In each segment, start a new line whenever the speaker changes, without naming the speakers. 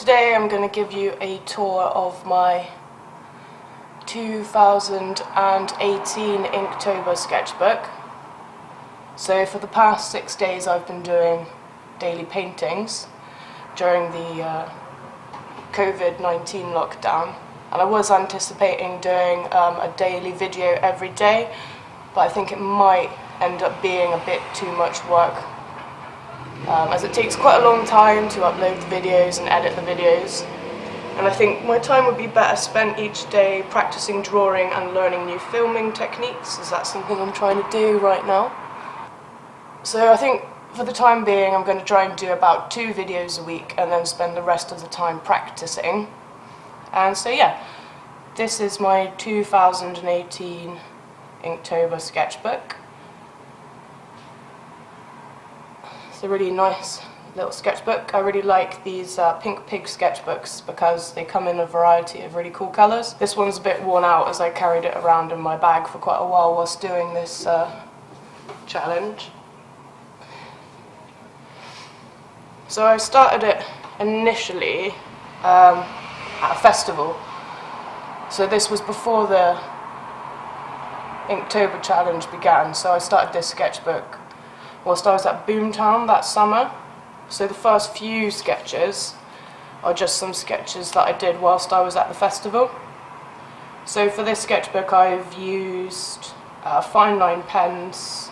today I'm going to give you a tour of my 2018 Inktober sketchbook. So for the past 6 days I've been doing daily paintings during the COVID-19 lockdown, and I was anticipating doing a daily video every day, but I think it might end up being a bit too much work, as it takes quite a long time to upload the videos and edit the videos, and I think my time would be better spent each day practicing drawing and learning new filming techniques, as that's something I'm trying to do right now. So I think for the time being I'm going to try and do about 2 videos a week and then spend the rest of the time practicing. And so yeah, this is my 2018 Inktober sketchbook. It's a really nice little sketchbook. I really like these pink pig sketchbooks because they come in a variety of really cool colours. This one's a bit worn out as I carried it around in my bag for quite a while whilst doing this challenge. So I started it initially at a festival. So this was before the Inktober challenge began, so I started this sketchbook whilst I was at Boomtown that summer. So the first few sketches are just some sketches that I did whilst I was at the festival. So for this sketchbook I've used fine line pens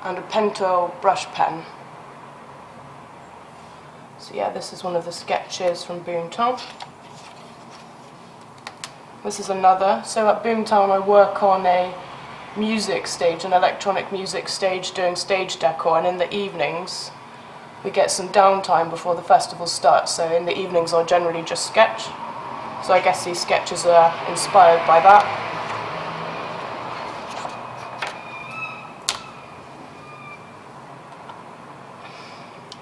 and a Pentel brush pen. So yeah, this is one of the sketches from Boomtown. This is another. So at Boomtown I work on a music stage, an electronic music stage, doing stage decor, and in the evenings we get some downtime before the festival starts, so in the evenings I'll generally just sketch. So I guess these sketches are inspired by that.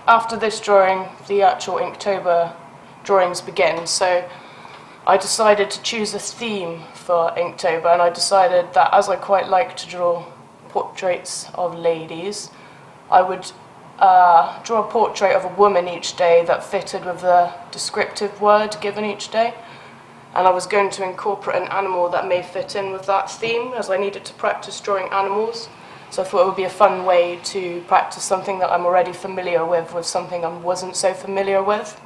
After this drawing, the actual Inktober drawings begin, so I decided to choose a theme for Inktober, and I decided that as I quite like to draw portraits of ladies, I would draw a portrait of a woman each day that fitted with the descriptive word given each day, and I was going to incorporate an animal that may fit in with that theme, as I needed to practice drawing animals. So I thought it would be a fun way to practice something that I'm already familiar with something I wasn't so familiar with.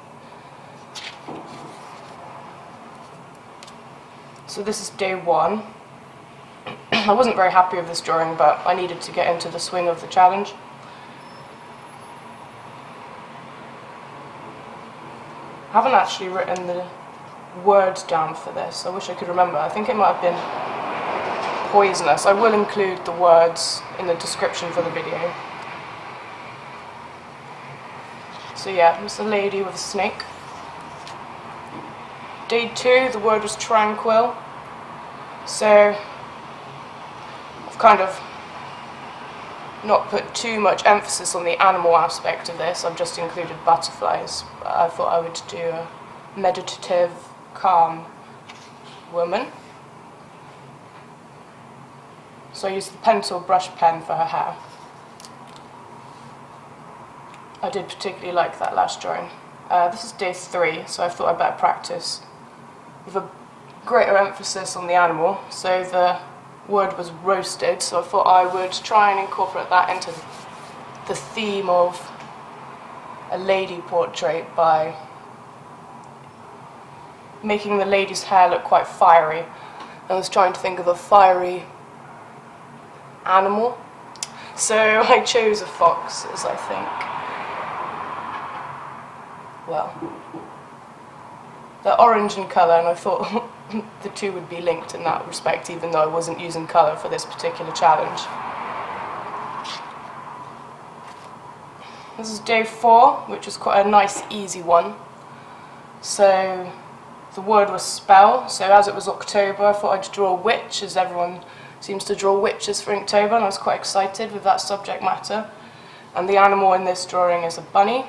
So this is day 1. I wasn't very happy with this drawing, but I needed to get into the swing of the challenge. I haven't actually written the words down for this. I wish I could remember. I think it might have been poisonous. I will include the words in the description for the video. So yeah, it's a lady with a snake. Day 2, the word was tranquil. So I've kind of not put too much emphasis on the animal aspect of this. I've just included butterflies. I thought I would do a meditative, calm woman. So I used the Pentel brush pen for her hair. I did particularly like that last drawing. This is day 3, so I thought I'd better practice with a greater emphasis on the animal. So the word was roasted, so I thought I would try and incorporate that into the theme of a lady portrait by making the lady's hair look quite fiery. I was trying to think of a fiery animal, so I chose a fox, as I think. Well, they're orange in colour, and I thought the two would be linked in that respect, even though I wasn't using colour for this particular challenge. This is day 4, which was quite a nice, easy one. So the word was spell, so as it was October, I thought I'd draw a witch, as everyone seems to draw witches for Inktober, and I was quite excited with that subject matter. And the animal in this drawing is a bunny.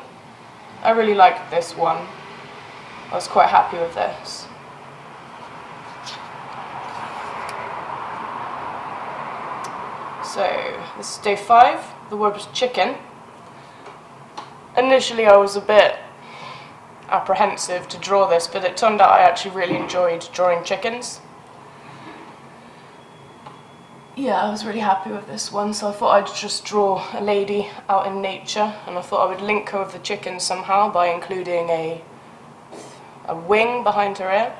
I really liked this one. I was quite happy with this. So this is day 5. The word was chicken. Initially I was a bit apprehensive to draw this, but it turned out I actually really enjoyed drawing chickens. Yeah, I was really happy with this one, so I thought I'd just draw a lady out in nature, and I thought I would link her with the chickens somehow by including a wing behind her ear.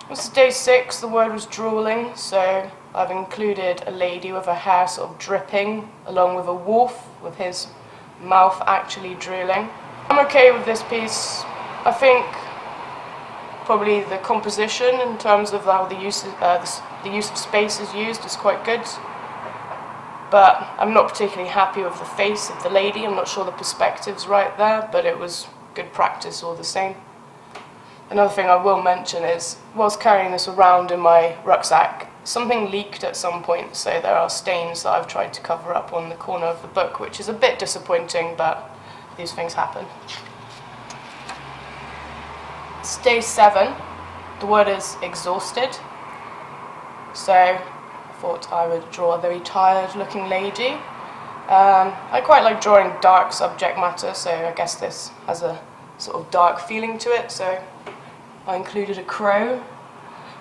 This is day 6, the word was drooling, so I've included a lady with her hair sort of dripping, along with a wolf with his mouth actually drooling. I'm okay with this piece. I think probably the composition in terms of how the use of space is used is quite good, but I'm not particularly happy with the face of the lady. I'm not sure the perspective's right there, but it was good practice all the same. Another thing I will mention is, whilst carrying this around in my rucksack, something leaked at some point, so there are stains that I've tried to cover up on the corner of the book, which is a bit disappointing, but these things happen. It's day 7, the word is exhausted, so I thought I would draw a very tired looking lady. I quite like drawing dark subject matter, so I guess this has a sort of dark feeling to it, so I included a crow.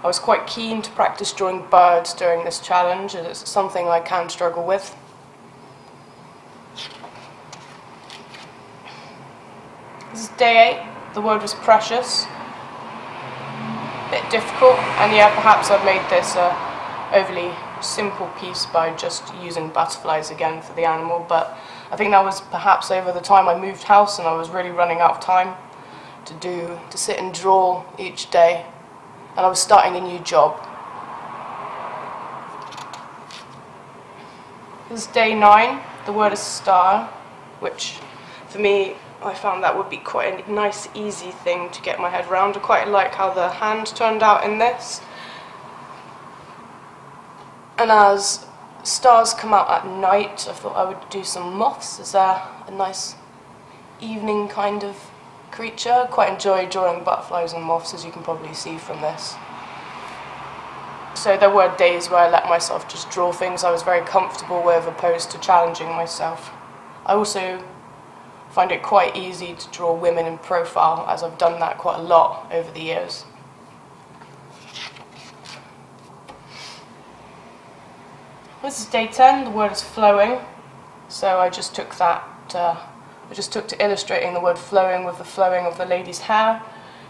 I was quite keen to practice drawing birds during this challenge, and it's something I can struggle with. This is day 8, the word was precious. A bit difficult, and yeah, perhaps I've made this a overly simple piece by just using butterflies again for the animal, but I think that was perhaps over the time I moved house and I was really running out of time to sit and draw each day, and I was starting a new job. This is day 9, the word is star, which for me, I found that would be quite a nice easy thing to get my head around. I quite like how the hand turned out in this, and as stars come out at night, I thought I would do some moths. Is there a nice evening kind of creature? I quite enjoy drawing butterflies and moths, as you can probably see from this. So there were days where I let myself just draw things I was very comfortable with, opposed to challenging myself. I also find it quite easy to draw women in profile, as I've done that quite a lot over the years. This is day 10, the word is flowing, so I just took to illustrating the word flowing with the flowing of the lady's hair,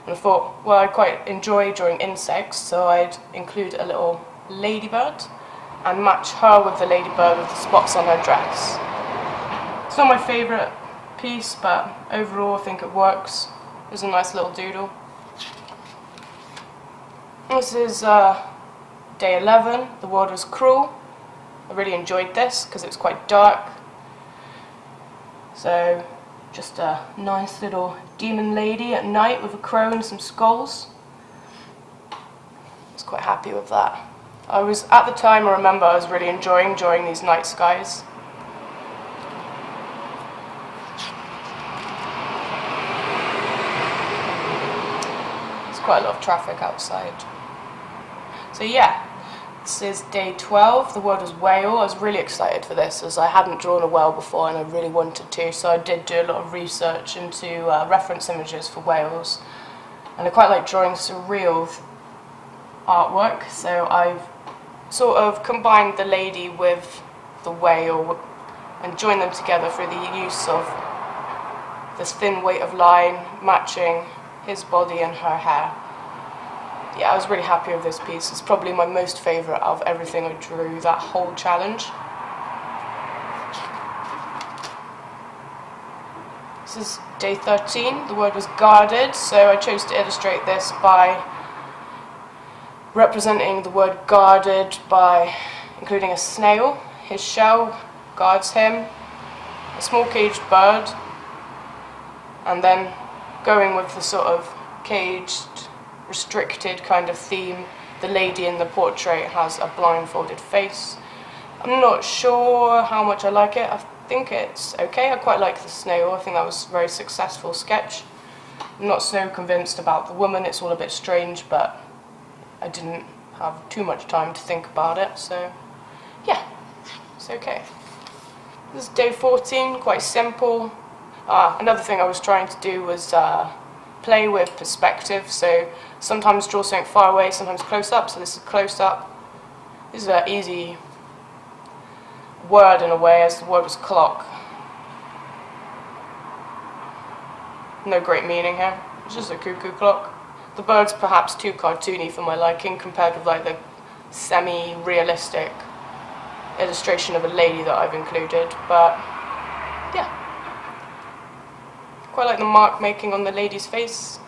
and I thought, well, I quite enjoy drawing insects, so I'd include a little ladybird and match her with the ladybird with the spots on her dress. It's not my favourite piece, but overall I think it works. It's a nice little doodle. This is day 11, the word was cruel. I really enjoyed this because it's quite dark. So just a nice little demon lady at night with a crow and some skulls. I was quite happy with that. At the time, I remember I was really enjoying drawing these night skies. There's quite a lot of traffic outside. So yeah. This is day 12, the word was whale. I was really excited for this, as I hadn't drawn a whale before and I really wanted to, so I did do a lot of research into reference images for whales. And I quite like drawing surreal artwork, so I've sort of combined the lady with the whale and joined them together through the use of this thin weight of line matching his body and her hair. Yeah, I was really happy with this piece. It's probably my most favourite out of everything I drew that whole challenge. This is day 13. The word was guarded, so I chose to illustrate this by representing the word guarded by including a snail. His shell guards him, a small caged bird, and then going with the sort of caged, restricted kind of theme, the lady in the portrait has a blindfolded face. I'm not sure how much I like it. I think it's okay. I quite like the snail. I think that was a very successful sketch. I'm not so convinced about the woman. It's all a bit strange, but I didn't have too much time to think about it, so yeah, it's okay. This is day 14, quite simple. Another thing I was trying to do was play with perspective, so sometimes draw something far away, sometimes close up, so this is close up. This is an easy word in a way, as the word was clock. No great meaning here, it's just a cuckoo clock. The bird's perhaps too cartoony for my liking compared with like the semi-realistic illustration of a lady that I've included, but yeah. Quite like the mark making on the lady's face.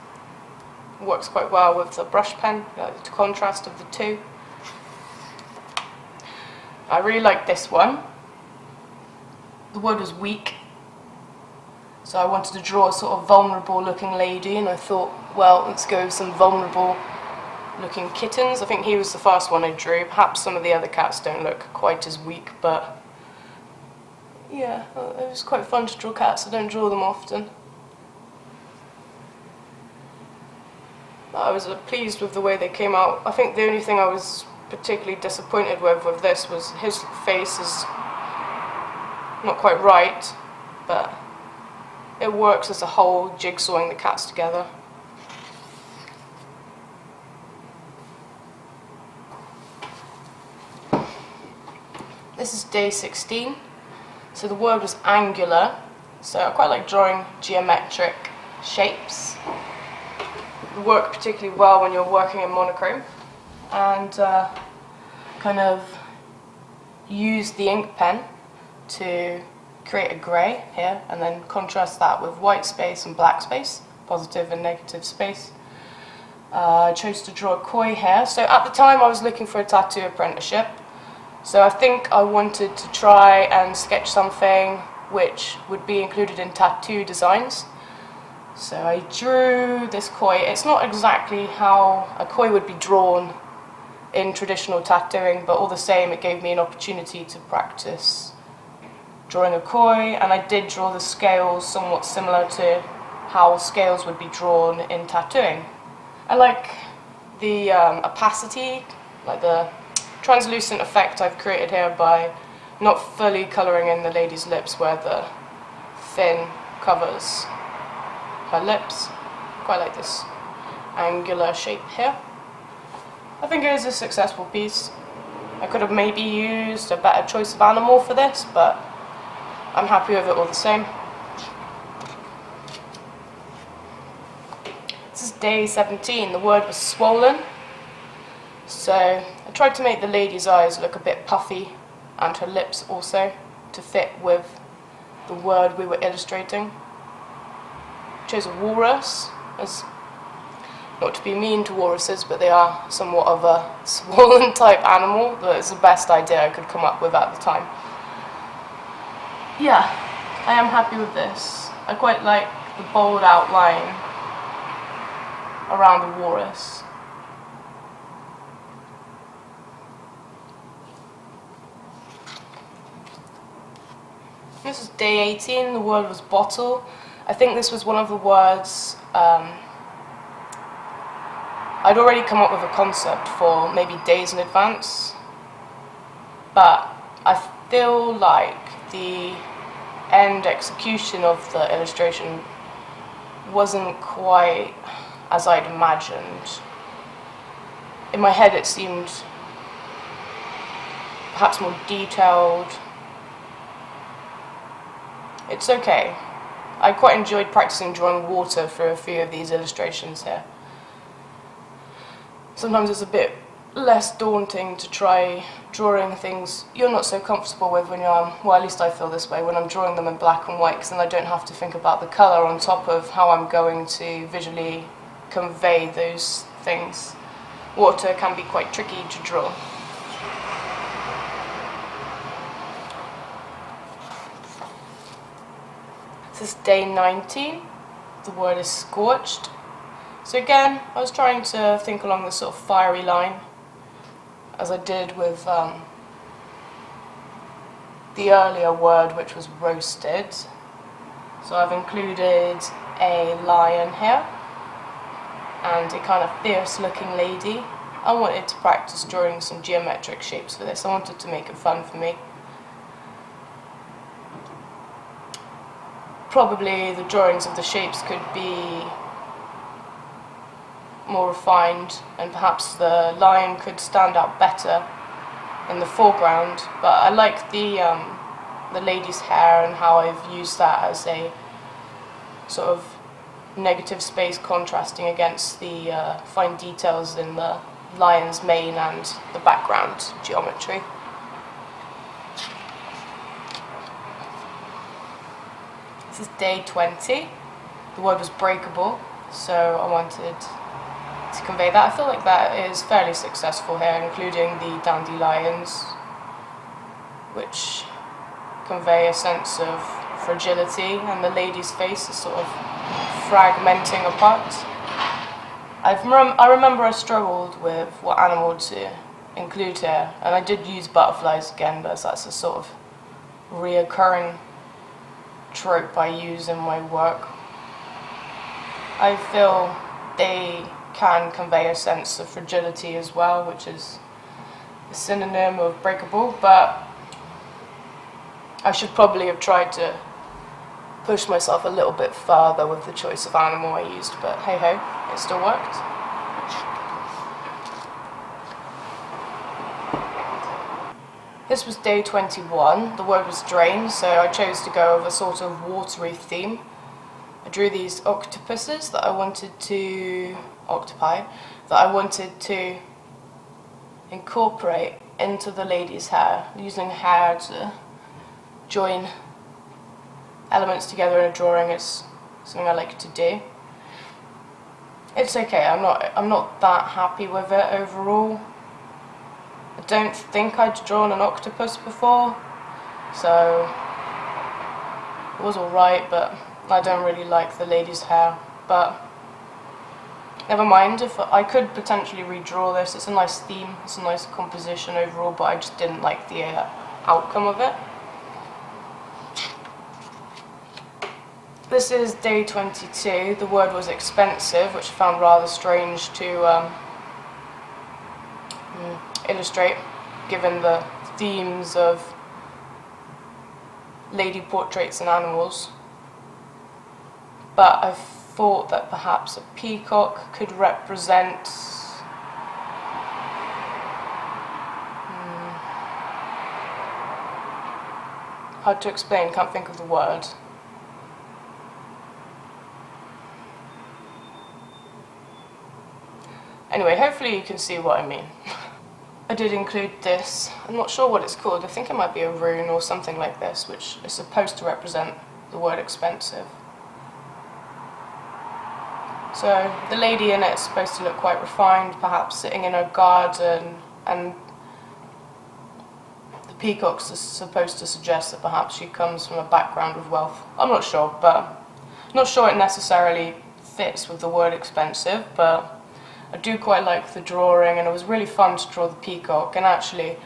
Works quite well with the brush pen, the contrast of the two. I really like this one. The word was weak, so I wanted to draw a sort of vulnerable looking lady, and I thought, well, let's go with some vulnerable looking kittens. I think he was the first one I drew. Perhaps some of the other cats don't look quite as weak, but yeah, it was quite fun to draw cats. I don't draw them often. I was pleased with the way they came out. I think the only thing I was particularly disappointed with this was his face is not quite right, but it works as a whole, jigsawing the cats together. This is day 16, so the word was angular, so I quite like drawing geometric shapes. It works particularly well when you're working in monochrome, and kind of use the ink pen to create a grey here, and then contrast that with white space and black space, positive and negative space. I chose to draw a koi here, so at the time I was looking for a tattoo apprenticeship. So I think I wanted to try and sketch something which would be included in tattoo designs. So I drew this koi. It's not exactly how a koi would be drawn in traditional tattooing, but all the same it gave me an opportunity to practice drawing a koi, and I did draw the scales somewhat similar to how scales would be drawn in tattooing. I like the opacity, like the translucent effect I've created here by not fully colouring in the lady's lips where the fin covers her lips. Quite like this angular shape here. I think it is a successful piece. I could have maybe used a better choice of animal for this, but I'm happy with it all the same. This is day 17, the word was swollen. So I tried to make the lady's eyes look a bit puffy, and her lips also, to fit with the word we were illustrating. Chose a walrus, as not to be mean to walruses, but they are somewhat of a swollen type animal, but it's the best idea I could come up with at the time. Yeah, I am happy with this. I quite like the bold outline around the walrus. This is day 18, the word was bottle. I think this was one of the words I'd already come up with a concept for maybe days in advance, but I feel like the end execution of the illustration wasn't quite as I'd imagined. In my head it seemed perhaps more detailed. It's okay. I quite enjoyed practicing drawing water for a few of these illustrations here. Sometimes it's a bit less daunting to try drawing things you're not so comfortable with when you're, well, at least I feel this way when I'm drawing them in black and white, because then I don't have to think about the colour on top of how I'm going to visually convey those things. Water can be quite tricky to draw. This is day 19. The word is scorched. So again, I was trying to think along this sort of fiery line, as I did with the earlier word, which was roasted. So I've included a lion here and a kind of fierce looking lady. I wanted to practice drawing some geometric shapes for this. I wanted to make it fun for me. probably the drawings of the shapes could be more refined, and perhaps the lion could stand out better in the foreground. But I like the lady's hair and how I've used that as a sort of negative space contrasting against the fine details in the lion's mane and the background geometry. This is day 20. The word was breakable, so I wanted to convey that. I feel like that is fairly successful here, including the dandelions, which convey a sense of fragility, and the lady's face is sort of fragmenting apart. I remember I struggled with what animal to include here, and I did use butterflies again, but that's a sort of reoccurring trope I use in my work. I feel they can convey a sense of fragility as well, which is a synonym of breakable, but I should probably have tried to push myself a little bit further with the choice of animal I used, but hey ho, it still worked. This was day 21. The word was drain, so I chose to go with a sort of watery theme. I drew these octopuses that I wanted to incorporate into the lady's hair, using hair to join elements together in a drawing is something I like to do. It's okay, I'm not that happy with it overall. I don't think I'd drawn an octopus before, so it was alright, but I don't really like the lady's hair. But never mind, if I could potentially redraw this. It's a nice theme, it's a nice composition overall, but I just didn't like the outcome of it. This is day 22. The word was expensive, which I found rather strange to illustrate, given the themes of lady portraits and animals. But I thought that perhaps a peacock could represent hard to explain, can't think of the word. Anyway, hopefully you can see what I mean. I did include this. I'm not sure what it's called. I think it might be a rune or something like this, which is supposed to represent the word expensive. So the lady in it is supposed to look quite refined, perhaps sitting in her garden, and the peacocks are supposed to suggest that perhaps she comes from a background of wealth. I'm not sure, but I'm not sure it necessarily fits with the word expensive, but I do quite like the drawing, and it was really fun to draw the peacock. And actually,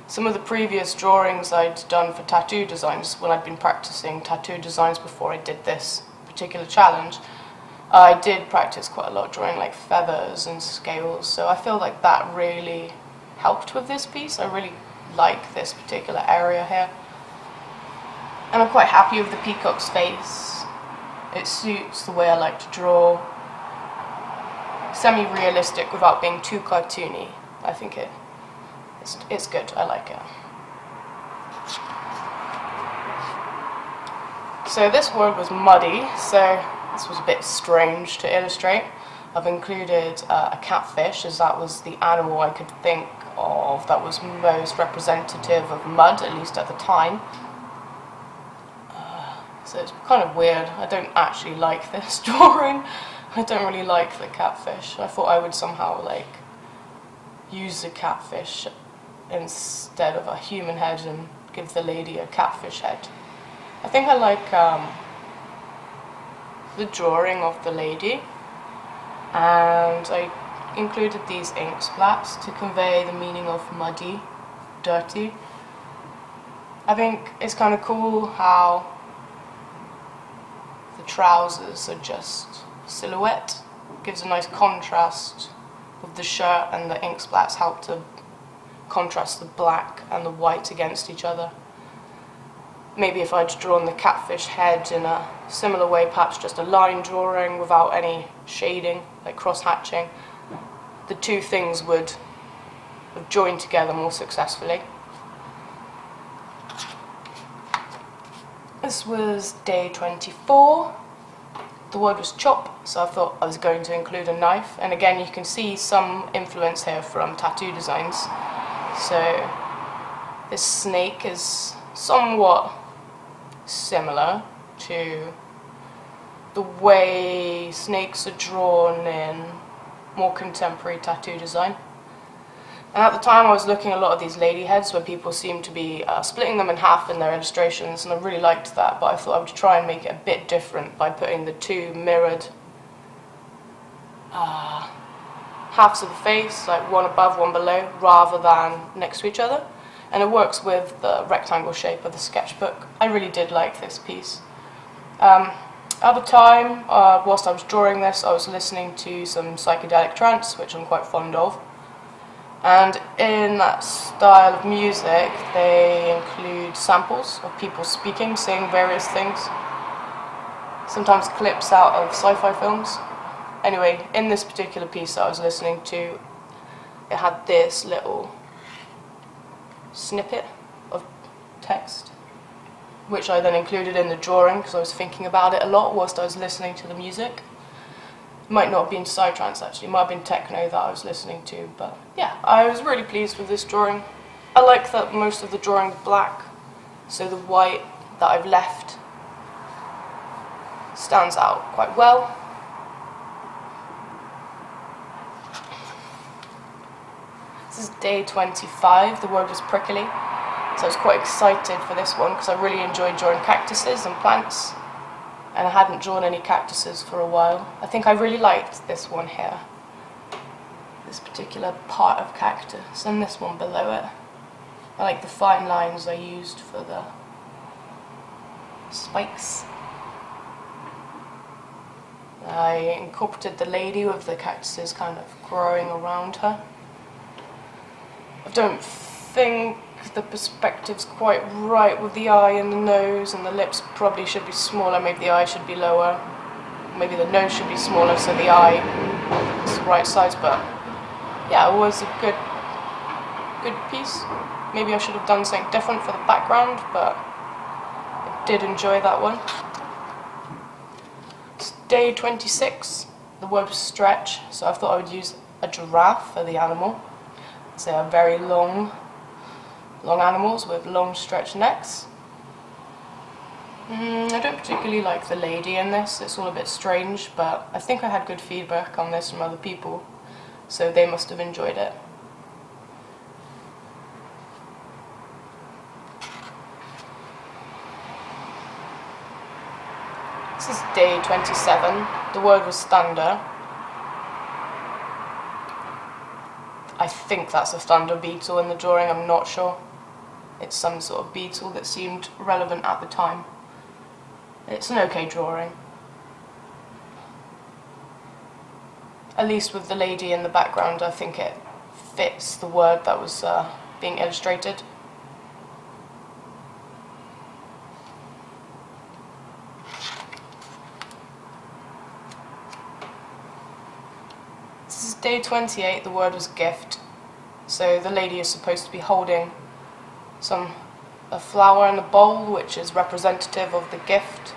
some of the previous drawings I'd done for tattoo designs, when I'd been practicing tattoo designs before I did this particular challenge, I did practice quite a lot drawing like feathers and scales, so I feel like that really helped with this piece. I really like this particular area here. And I'm quite happy with the peacock's face. It suits the way I like to draw. Semi-realistic without being too cartoony. I think it's good, I like it. So this word was muddy, so this was a bit strange to illustrate. I've included a catfish, as that was the animal I could think of that was most representative of mud, at least at the time. So it's kind of weird. I don't actually like this drawing. I don't really like the catfish. I thought I would somehow like use the catfish instead of a human head and give the lady a catfish head. I think I like the drawing of the lady, and I included these ink splats to convey the meaning of muddy, dirty. I think it's kind of cool how the trousers are just silhouette. Gives a nice contrast with the shirt, and the ink splats help to contrast the black and the white against each other. maybe if I'd drawn the catfish head in a similar way, perhaps just a line drawing without any shading, like cross-hatching, the two things would have joined together more successfully. This was day 24. The word was chop, so I thought I was going to include a knife. And again, you can see some influence here from tattoo designs. So this snake is somewhat similar to the way snakes are drawn in more contemporary tattoo design. And at the time I was looking at a lot of these lady heads where people seem to be splitting them in half in their illustrations, and I really liked that, but I thought I would try and make it a bit different by putting the two mirrored halves of the face, like one above, one below, rather than next to each other. And it works with the rectangle shape of the sketchbook. I really did like this piece. At the time, whilst I was drawing this, I was listening to some psychedelic trance, which I'm quite fond of. And in that style of music, they include samples of people speaking, saying various things. Sometimes clips out of sci-fi films. Anyway, in this particular piece that I was listening to, it had this little snippet of text, which I then included in the drawing because I was thinking about it a lot whilst I was listening to the music. It might not have been psytrance actually, it might have been techno that I was listening to, but yeah, I was really pleased with this drawing. I like that most of the drawing is black, so the white that I've left stands out quite well. This is day 25, the word was prickly, so I was quite excited for this one because I really enjoyed drawing cactuses and plants, and I hadn't drawn any cactuses for a while. I think I really liked this one here, this particular part of cactus, and this one below it. I like the fine lines I used for the spikes. I incorporated the lady with the cactuses kind of growing around her. I don't think the perspective's quite right with the eye and the nose, and the lips probably should be smaller, maybe the eye should be lower, maybe the nose should be smaller so the eye is the right size, but yeah, it was a good piece. Maybe I should have done something different for the background, but I did enjoy that one. It's day 26, the word was stretch, so I thought I would use a giraffe for the animal. They are very long animals with long stretched necks. I don't particularly like the lady in this, it's all a bit strange, but I think I had good feedback on this from other people, so they must have enjoyed it. This is day 27, the word was thunder. I think that's a thunder beetle in the drawing, I'm not sure. It's some sort of beetle that seemed relevant at the time. It's an okay drawing. At least with the lady in the background, I think it fits the word that was being illustrated. This is day 28, the word was gift. So the lady is supposed to be holding a flower in a bowl, which is representative of the gift.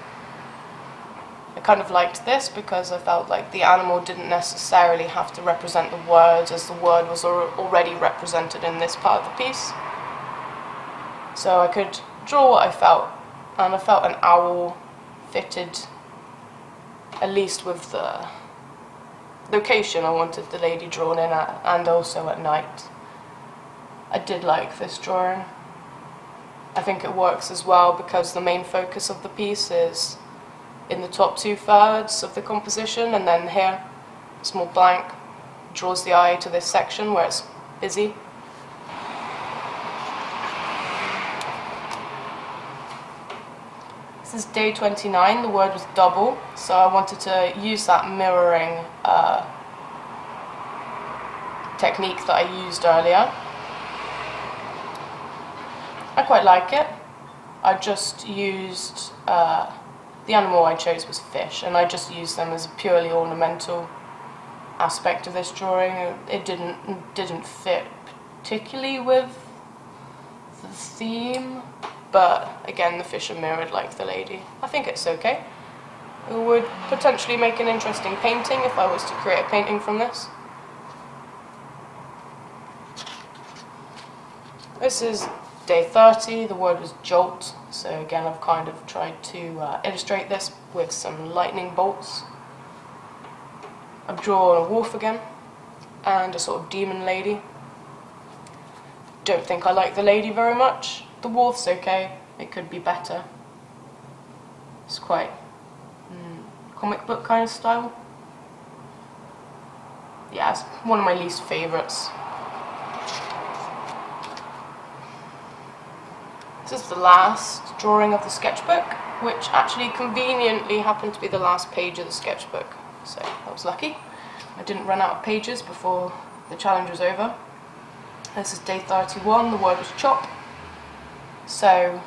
I kind of liked this because I felt like the animal didn't necessarily have to represent the words, as the word was already represented in this part of the piece. So I could draw what I felt, and I felt an owl fitted, at least with the location I wanted the lady drawn in at, and also at night. I did like this drawing. I think it works as well because the main focus of the piece is in the top 2/3 of the composition, and then here it's more blank, draws the eye to this section where it's busy. This is day 29, the word was double, so I wanted to use that mirroring technique that I used earlier. I quite like it. I just used, the animal I chose was fish, and I just used them as a purely ornamental aspect of this drawing. It didn't fit particularly with the theme, but again the fish are mirrored like the lady. I think it's okay. It would potentially make an interesting painting if I was to create a painting from this. This is day 30, the word was jolt, so again I've kind of tried to illustrate this with some lightning bolts. I've drawn a wolf again, and a sort of demon lady. Don't think I like the lady very much. The wolf's okay, it could be better. It's quite comic book kind of style. Yeah, it's one of my least favourites. This is the last drawing of the sketchbook, which actually conveniently happened to be the last page of the sketchbook. So that was lucky. I didn't run out of pages before the challenge was over. This is day 31, the word was chop. So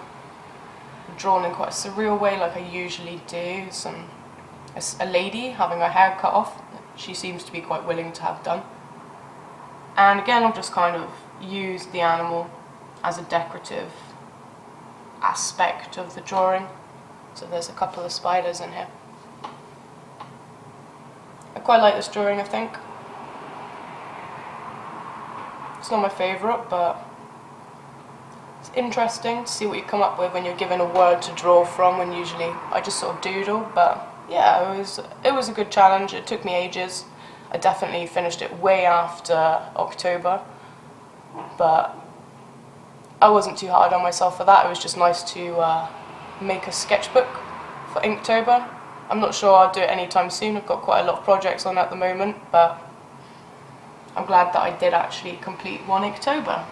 I've drawn in quite a surreal way like I usually do. A lady having her hair cut off. She seems to be quite willing to have done. And again I've just kind of used the animal as a decorative aspect of the drawing. So there's a couple of spiders in here. I quite like this drawing, I think. It's not my favourite, but it's interesting to see what you come up with when you're given a word to draw from, when usually I just sort of doodle. But yeah, it was a good challenge. It took me ages. I definitely finished it way after October, but I wasn't too hard on myself for that. It was just nice to make a sketchbook for Inktober. I'm not sure I'll do it anytime soon. I've got quite a lot of projects on at the moment, but I'm glad that I did actually complete one Inktober.